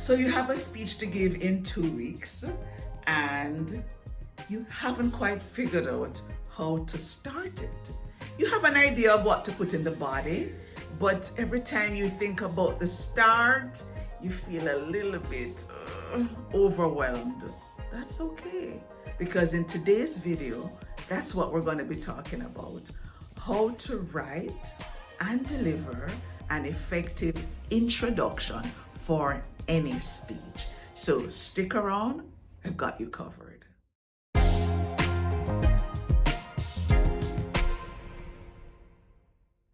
So you have a speech to give in 2 weeks and you haven't quite figured out how to start it. You have an idea of what to put in the body, but every time you think about the start, you feel a little bit overwhelmed. That's okay, because in today's video, that's what we're going to be talking about: how to write and deliver an effective introduction for any speech. So stick around, I've got you covered.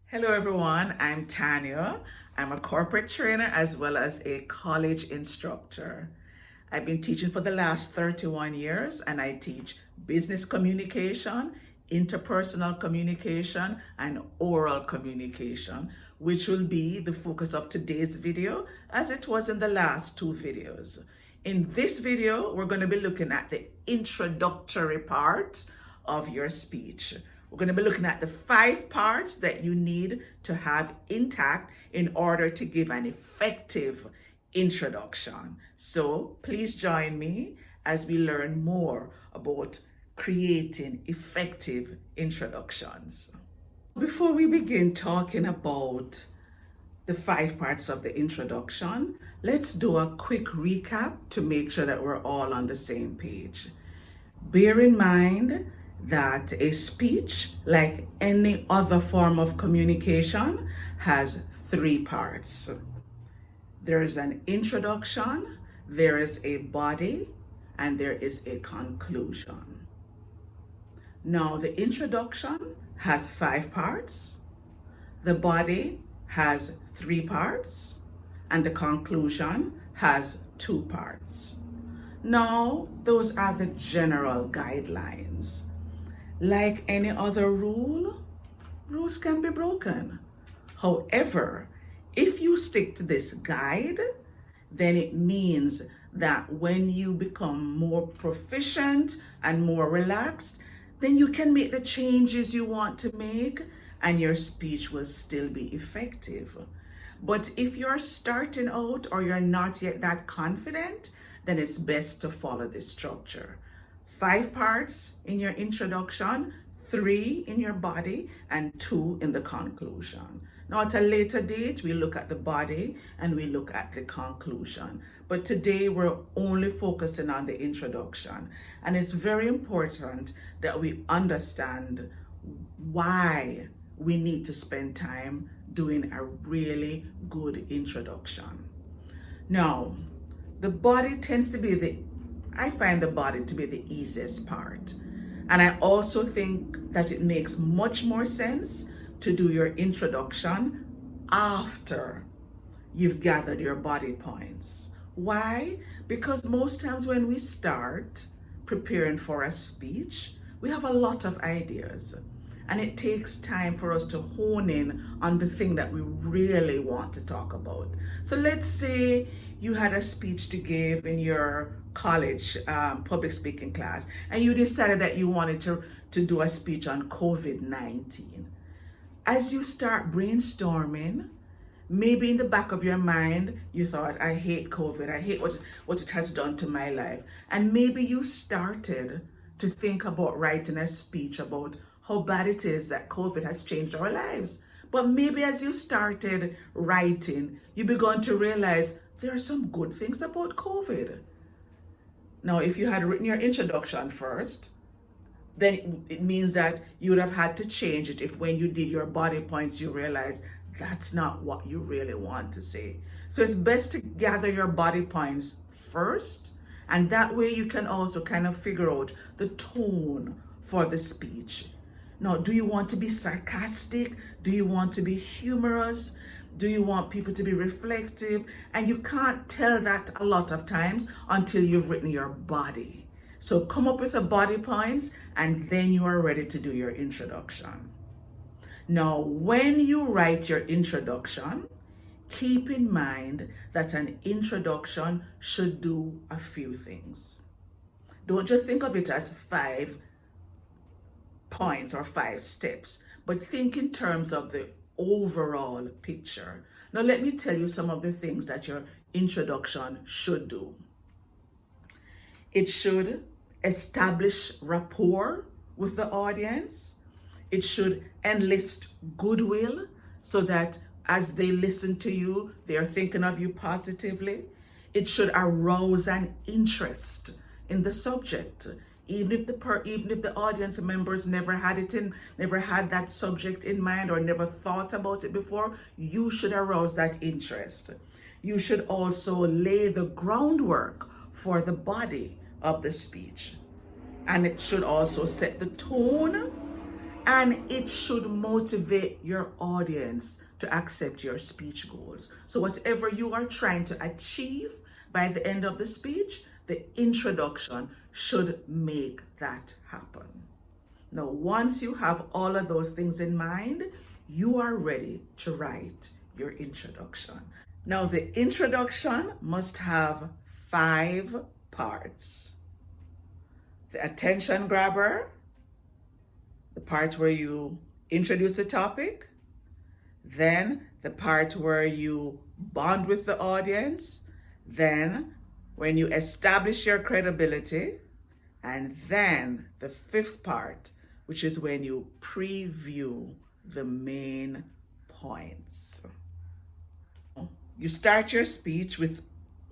Hello everyone, I'm Tanya. I'm a corporate trainer as well as a college instructor. I've been teaching for the last 31 years and I teach business communication, interpersonal communication, and oral communication, which will be the focus of today's video as it was in the last two videos. In this video, we're going to be looking at the introductory part of your speech. We're going to be looking at the 5 parts that you need to have intact in order to give an effective introduction. So please join me as we learn more about creating effective introductions. Before we begin talking about the 5 parts of the introduction, let's do a quick recap to make sure that we're all on the same page. Bear in mind that a speech, like any other form of communication, has 3 parts. There is an introduction, there is a body, and there is a conclusion. Now, the introduction has 5 parts, the body has 3 parts, and the conclusion has 2 parts. Now, those are the general guidelines. Like any other rule, rules can be broken. However, if you stick to this guide, then it means that when you become more proficient and more relaxed, then you can make the changes you want to make and your speech will still be effective. But if you're starting out or you're not yet that confident, then it's best to follow this structure. 5 parts in your introduction, 3 in your body, and 2 in the conclusion. Now at a later date, we look at the body and we look at the conclusion. But today we're only focusing on the introduction. And it's very important that we understand why we need to spend time doing a really good introduction. Now, the body tends to be I find the body to be the easiest part. And I also think that it makes much more sense to do your introduction after you've gathered your body points. Why? Because most times when we start preparing for a speech, we have a lot of ideas. And it takes time for us to hone in on the thing that we really want to talk about. So let's say you had a speech to give in your college public speaking class, and you decided that you wanted to do a speech on COVID-19. As you start brainstorming, maybe in the back of your mind, you thought, I hate COVID, I hate what it has done to my life. And maybe you started to think about writing a speech about how bad it is that COVID has changed our lives. But maybe as you started writing, you began to realize there are some good things about COVID. Now, if you had written your introduction first, then it means that you would have had to change it if when you did your body points, you realized that's not what you really want to say. So it's best to gather your body points first, and that way you can also kind of figure out the tone for the speech. Now, do you want to be sarcastic? Do you want to be humorous? Do you want people to be reflective? And you can't tell that a lot of times until you've written your body. So come up with the body points and then you are ready to do your introduction. Now, when you write your introduction, keep in mind that an introduction should do a few things. Don't just think of it as 5 points or 5 steps, but think in terms of the overall picture. Now, let me tell you some of the things that introduction should do. It should establish rapport with the audience. It should enlist goodwill so that as they listen to you, they are thinking of you positively. It should arouse an interest in the subject. Even if the audience members never had that subject in mind or never thought about it before, you should arouse that interest. You should also lay the groundwork for the body of the speech. And it should also set the tone, and it should motivate your audience to accept your speech goals. So whatever you are trying to achieve by the end of the speech, the introduction should make that happen. Now, once you have all of those things in mind, you are ready to write your introduction. Now, the introduction must have 5 parts. The attention grabber, the part where you introduce the topic, then the part where you bond with the audience, then when you establish your credibility, and then the 5th part, which is when you preview the main points. You start your speech with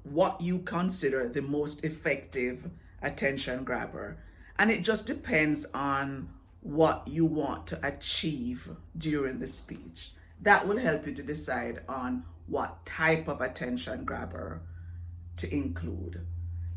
what you consider the most effective attention grabber, and it just depends on what you want to achieve during the speech. That will help you to decide on what type of attention grabber to include.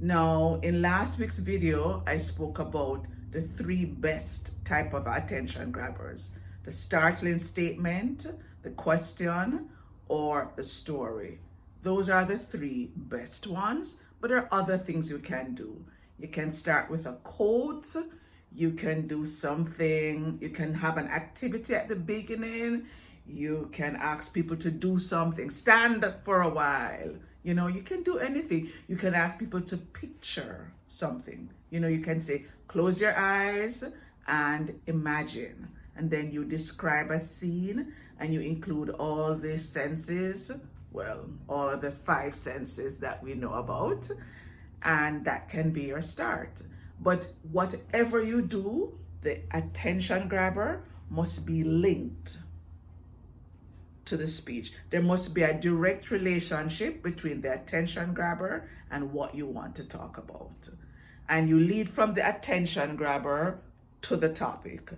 Now, in last week's video, I spoke about the 3 best type of attention grabbers: the startling statement, the question, or the story. Those are the 3 best ones, but there are other things you can do. You can start with a quote, you can do something, you can have an activity at the beginning, you can ask people to do something, stand up for a while. You can do anything. You can ask people to picture something. You can say, close your eyes and imagine. And then you describe a scene and you include all the senses, all of the 5 senses that we know about. And that can be your start. But whatever you do, the attention grabber must be linked to the speech. There must be a direct relationship between the attention grabber and what you want to talk about. And you lead from the attention grabber to the topic.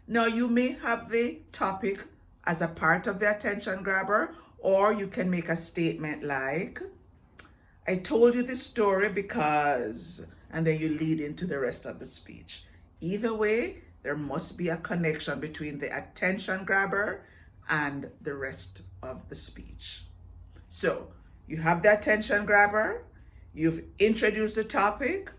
Now, you may have the topic as a part of the attention grabber, or you can make a statement like, I told you this story because, and then you lead into the rest of the speech. Either way, there must be a connection between the attention grabber and the rest of the speech. So you have the attention grabber, you've introduced the topic,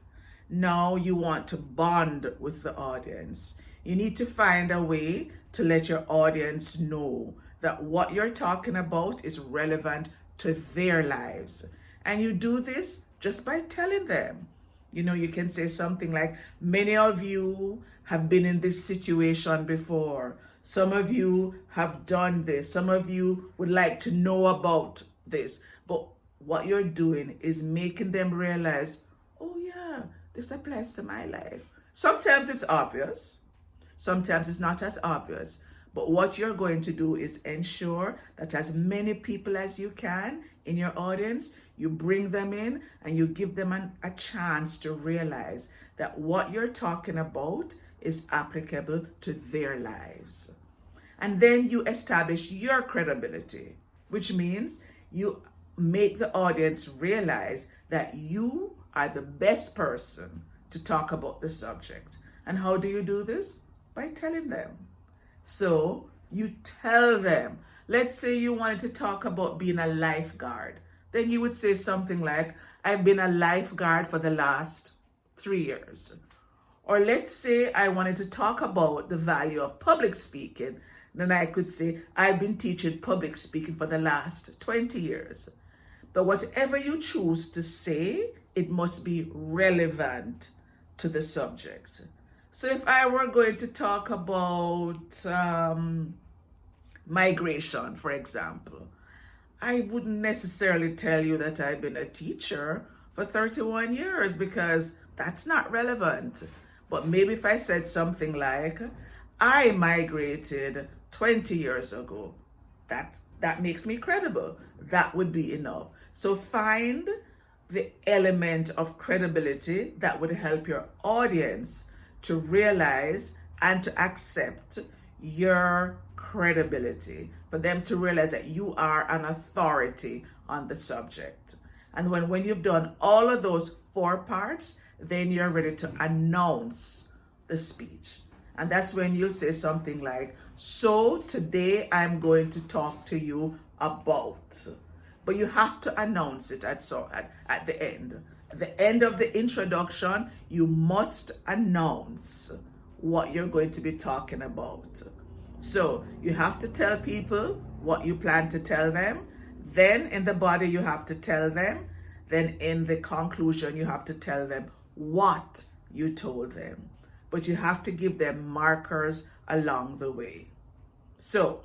now you want to bond with the audience. You need to find a way to let your audience know that what you're talking about is relevant to their lives. And you do this just by telling them. You can say something like, many of you have been in this situation before. Some of you have done this. Some of you would like to know about this. But what you're doing is making them realize, oh yeah, this applies to my life. Sometimes it's obvious. Sometimes it's not as obvious. But what you're going to do is ensure that as many people as you can in your audience, you bring them in and you give them a chance to realize that what you're talking about is applicable to their lives. And then you establish your credibility, which means you make the audience realize that you are the best person to talk about the subject. And how do you do this? By telling them. So you tell them, let's say you wanted to talk about being a lifeguard. Then you would say something like, I've been a lifeguard for the last 3 years. Or let's say I wanted to talk about the value of public speaking. Then I could say, I've been teaching public speaking for the last 20 years. But whatever you choose to say, it must be relevant to the subject. So if I were going to talk about migration, for example, I wouldn't necessarily tell you that I've been a teacher for 31 years because that's not relevant. But maybe if I said something like, I migrated 20 years ago, that makes me credible. That would be enough. So find the element of credibility that would help your audience to realize and to accept your credibility, for them to realize that you are an authority on the subject. And when you've done all of those 4 parts, then you're ready to announce the speech. And that's when you'll say something like, so today I'm going to talk to you about. But you have to announce it at the end. At the end of the introduction, you must announce what you're going to be talking about. So you have to tell people what you plan to tell them. Then in the body, you have to tell them. Then in the conclusion, you have to tell them what you told them. But you have to give them markers along the way. So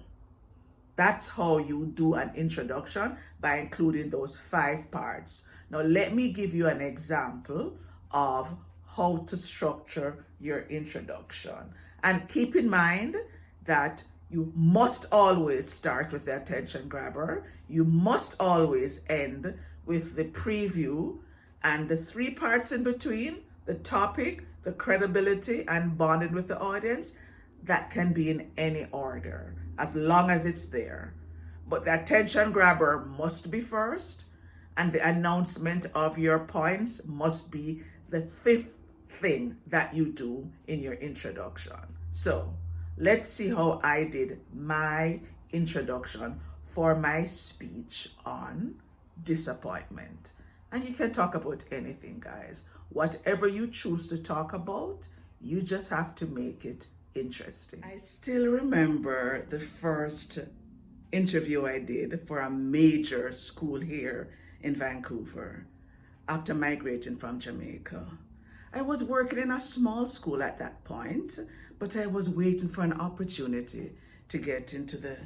that's how you do an introduction, by including those 5 parts. Now let me give you an example of how to structure your introduction. And keep in mind that you must always start with the attention grabber. You must always end with the preview, and the 3 parts in between, the topic, the credibility, and bonding with the audience, that can be in any order as long as it's there. But the attention grabber must be first, and the announcement of your points must be the 5th thing that you do in your introduction. So let's see how I did my introduction for my speech on disappointment. And you can talk about anything, guys. Whatever you choose to talk about, you just have to make it interesting. I still remember the first interview I did for a major school here in Vancouver after migrating from Jamaica. I was working in a small school at that point, but I was waiting for an opportunity to get into the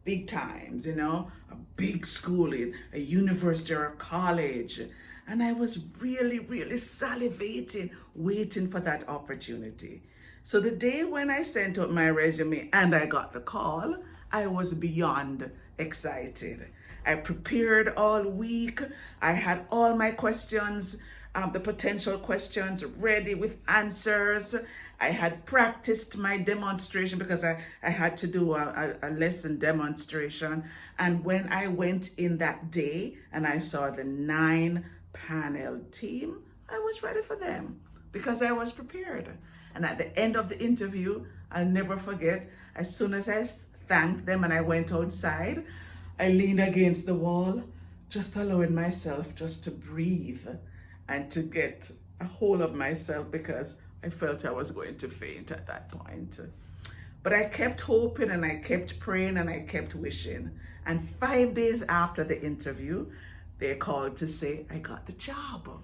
big times, a big school in a university or a college. And I was really, really salivating, waiting for that opportunity. So the day when I sent out my resume and I got the call, I was beyond excited. I prepared all week. I had all my questions, the potential questions ready with answers. I had practiced my demonstration because I had to do a lesson demonstration. And when I went in that day and I saw the 9-panel team, I was ready for them because I was prepared. And at the end of the interview, I'll never forget, as soon as I thanked them and I went outside, I leaned against the wall, just allowing myself just to breathe and to get a hold of myself because I felt I was going to faint at that point. But I kept hoping and I kept praying and I kept wishing. And 5 days after the interview, they called to say I got the job.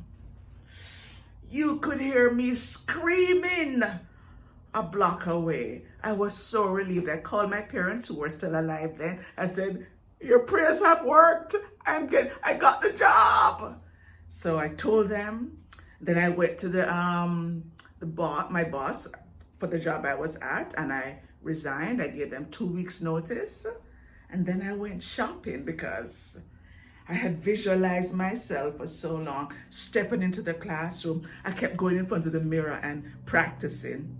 You could hear me screaming a block away. I was so relieved. I called my parents, who were still alive then. I said, your prayers have worked. I got the job. So I told them. Then I went to my boss for the job I was at, and I resigned. I gave them 2 weeks notice. And then I went shopping because I had visualized myself for so long, stepping into the classroom. I kept going in front of the mirror and practicing.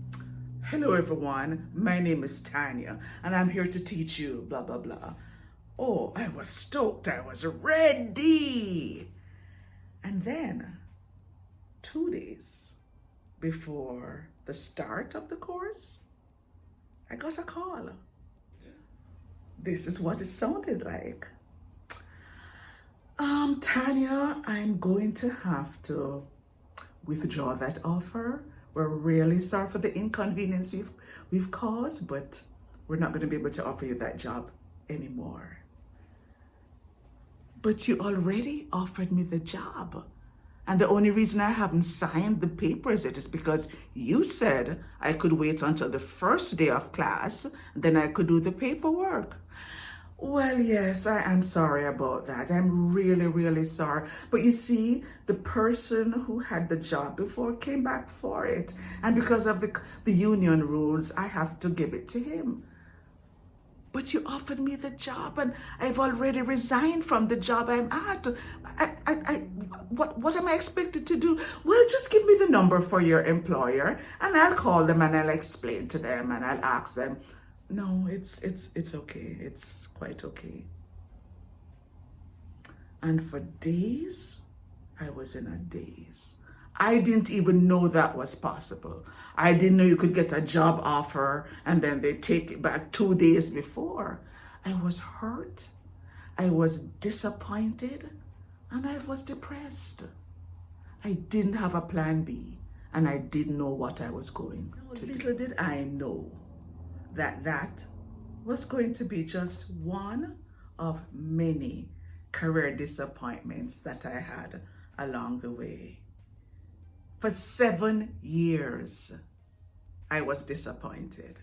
Hello, everyone. My name is Tanya, and I'm here to teach you, blah, blah, blah. Oh, I was stoked. I was ready. And then 2 days before the start of the course, I got a call. This is what it sounded like. Tanya, I'm going to have to withdraw that offer. We're really sorry for the inconvenience we've caused, but we're not going to be able to offer you that job anymore. But you already offered me the job. And the only reason I haven't signed the papers yet is because you said I could wait until the first day of class, and then I could do the paperwork. Well, yes, I am sorry about that. I'm really, really sorry. But you see, the person who had the job before came back for it. And because of the union rules, I have to give it to him. But you offered me the job and I've already resigned from the job I'm at. What am I expected to do? Well, just give me the number for your employer and I'll call them and I'll explain to them and I'll ask them. No, it's okay. It's quite okay. And for days, I was in a daze. I didn't even know that was possible. I didn't know you could get a job offer and then they take it back 2 days before. I was hurt, I was disappointed, and I was depressed. I didn't have a plan B, and I didn't know what I was going to do. Little did I know that was going to be just one of many career disappointments that I had along the way. For 7 years, I was disappointed.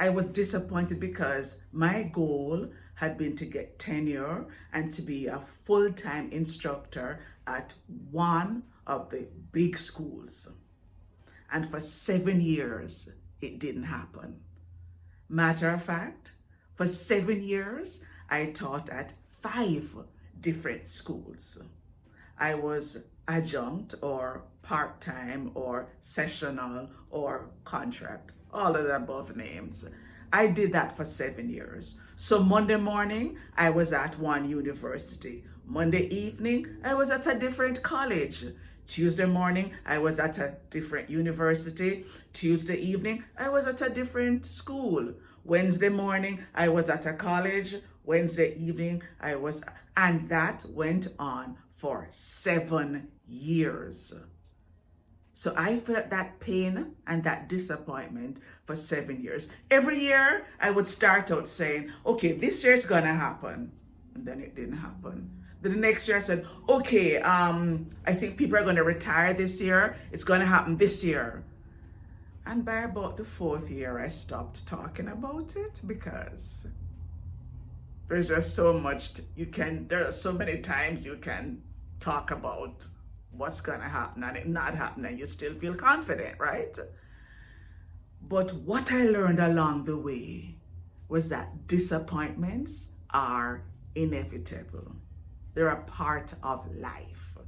I was disappointed because my goal had been to get tenure and to be a full-time instructor at one of the big schools. And for 7 years, it didn't happen. Matter of fact, for 7 years, I taught at 5 different schools. I was adjunct or part-time or sessional or contract, all of the above names. I did that for 7 years. So Monday morning, I was at one university. Monday evening, I was at a different college. Tuesday morning, I was at a different university. Tuesday evening, I was at a different school. Wednesday morning, I was at a college. Wednesday evening, and that went on for 7 years. So I felt that pain and that disappointment for 7 years. Every year, I would start out saying, okay, this year it's gonna happen. And then it didn't happen. Then the next year I said, okay, I think people are gonna retire this year. It's gonna happen this year. And by about the 4th year, I stopped talking about it because there's just so much there are so many times you can talk about what's gonna happen and it not happen and you still feel confident, right? But what I learned along the way was that disappointments are inevitable. They're a part of life.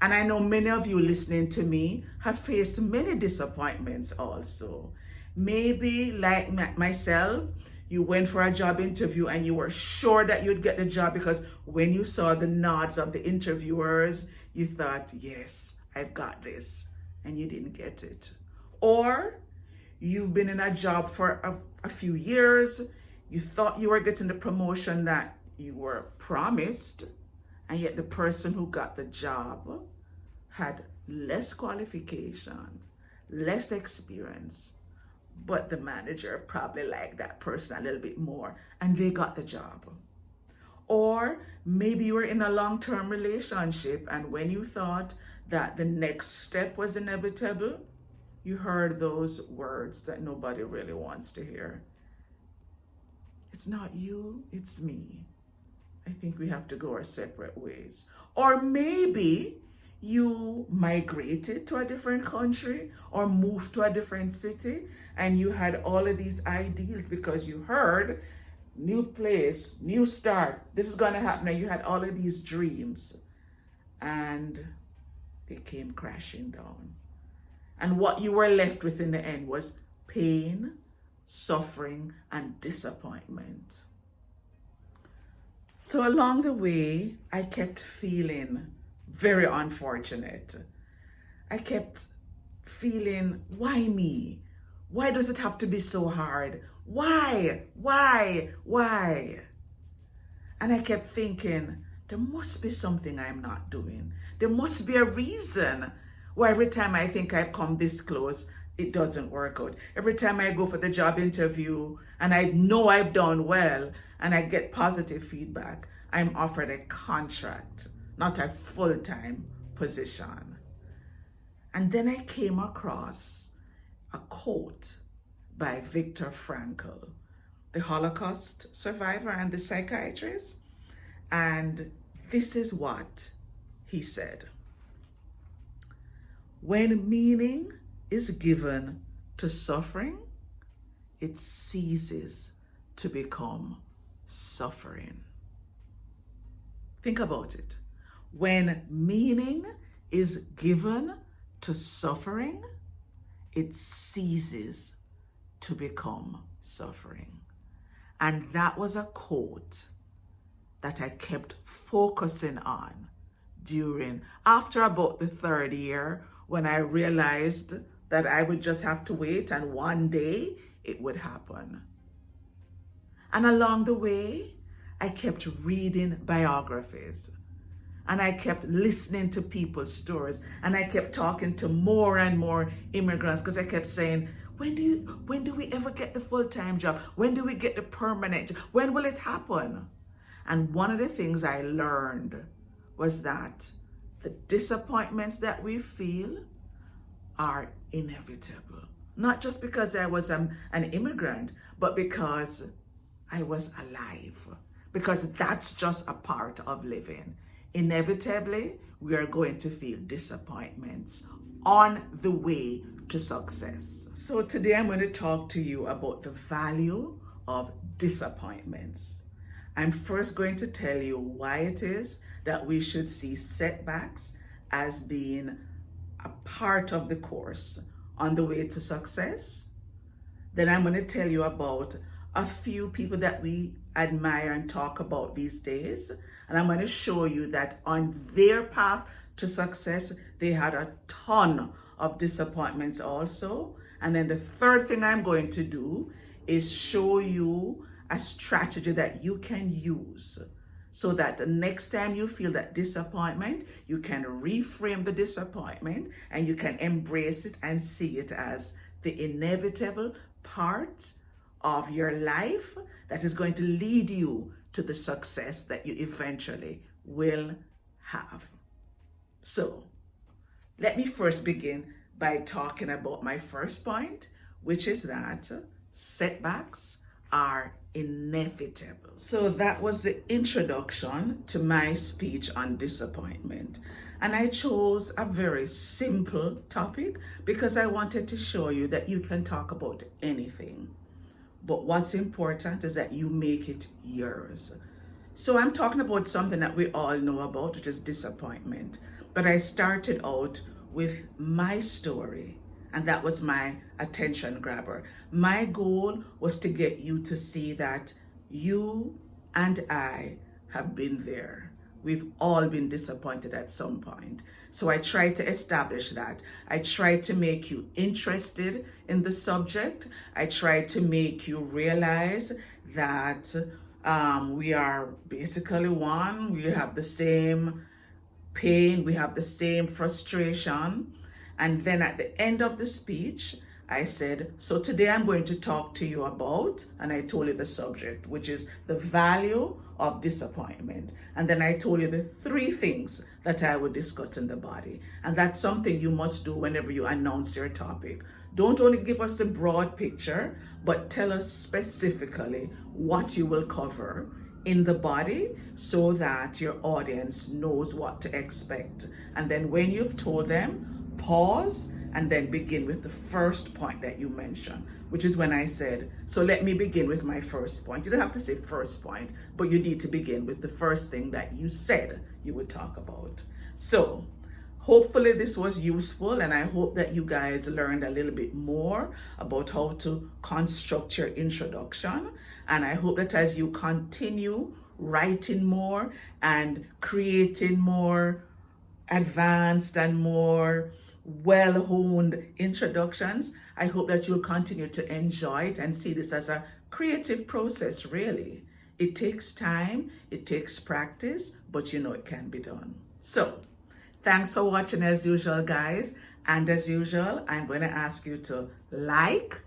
And I know many of you listening to me have faced many disappointments also. Maybe like myself, you went for a job interview and you were sure that you'd get the job because when you saw the nods of the interviewers, you thought, yes, I've got this, and you didn't get it. Or you've been in a job for a few years, you thought you were getting the promotion that you were promised, and yet the person who got the job had less qualifications, less experience, but the manager probably liked that person a little bit more and they got the job. Or maybe you were in a long-term relationship and when you thought that the next step was inevitable, you heard those words that nobody really wants to hear. It's not you, it's me. I think we have to go our separate ways. Or maybe you migrated to a different country or moved to a different city and you had all of these ideals because you heard new place, new start, this is gonna happen, and you had all of these dreams and they came crashing down. And what you were left with in the end was pain, suffering, and disappointment. So along the way, I kept feeling very unfortunate. I kept feeling, why me? Why does it have to be so hard? Why? And I kept thinking, there must be something I'm not doing. There must be a reason why every time I think I've come this close, it doesn't work out. Every time I go for the job interview and I know I've done well and I get positive feedback, I'm offered a contract, not a full-time position. And then I came across a quote by Viktor Frankl the Holocaust survivor and the psychiatrist. And this is what he said. When meaning is given to suffering, it ceases to become suffering. Think about it. When meaning is given to suffering, it ceases to become suffering. And that was a quote that I kept focusing on after about the third year, when I realized that I would just have to wait and one day it would happen. And along the way, I kept reading biographies and I kept listening to people's stories and I kept talking to more and more immigrants because I kept saying, when do we ever get the full-time job? When do we get the permanent job? When will it happen? And one of the things I learned was that the disappointments that we feel are inevitable. Not just because I was an immigrant, but because I was alive. Because that's just a part of living. Inevitably, we are going to feel disappointments on the way to success. So today I'm going to talk to you about the value of disappointments. I'm first going to tell you why it is that we should see setbacks as being a part of the course on the way to success. Then I'm going to tell you about a few people that we admire and talk about these days. And I'm going to show you that on their path to success, they had a ton of disappointments also. And then the third thing I'm going to do is show you a strategy that you can use so that the next time you feel that disappointment, you can reframe the disappointment and you can embrace it and see it as the inevitable part of your life that is going to lead you to the success that you eventually will have. So let me first begin by talking about my first point, which is that setbacks are inevitable. So that was the introduction to my speech on disappointment. And I chose a very simple topic because I wanted to show you that you can talk about anything. But what's important is that you make it yours. So I'm talking about something that we all know about, which is disappointment. But I started out with my story, and that was my attention grabber. My goal was to get you to see that you and I have been there. We've all been disappointed at some point. So I tried to establish that. I tried to make you interested in the subject. I tried to make you realize that we are basically one. We have the same pain. We have the same frustration. And then at the end of the speech, I said, so today I'm going to talk to you about, and I told you the subject, which is the value of disappointment. And then I told you the 3 things that I would discuss in the body. And that's something you must do whenever you announce your topic. Don't only give us the broad picture, but tell us specifically what you will cover in the body so that your audience knows what to expect. And then when you've told them, pause and then begin with the first point that you mentioned, which is when I said, so let me begin with my first point. You don't have to say first point, but you need to begin with the first thing that you said you would talk about. So hopefully this was useful, and I hope that you guys learned a little bit more about how to construct your introduction. And I hope that as you continue writing more and creating more advanced and more well-honed introductions, I hope that you'll continue to enjoy it and see this as a creative process, really. It takes time, it takes practice, but you know it can be done. So, thanks for watching as usual, guys. And as usual, I'm going to ask you to like,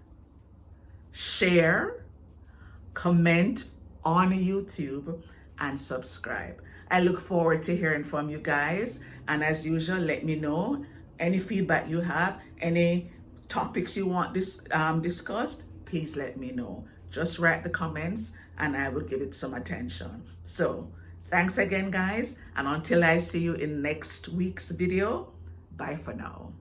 share, comment on YouTube, and subscribe. I look forward to hearing from you guys. And as usual, let me know any feedback you have, any topics you want discussed, please let me know. just write the comments and I will give it some attention. So thanks again, guys. And until I see you in next week's video, bye for now.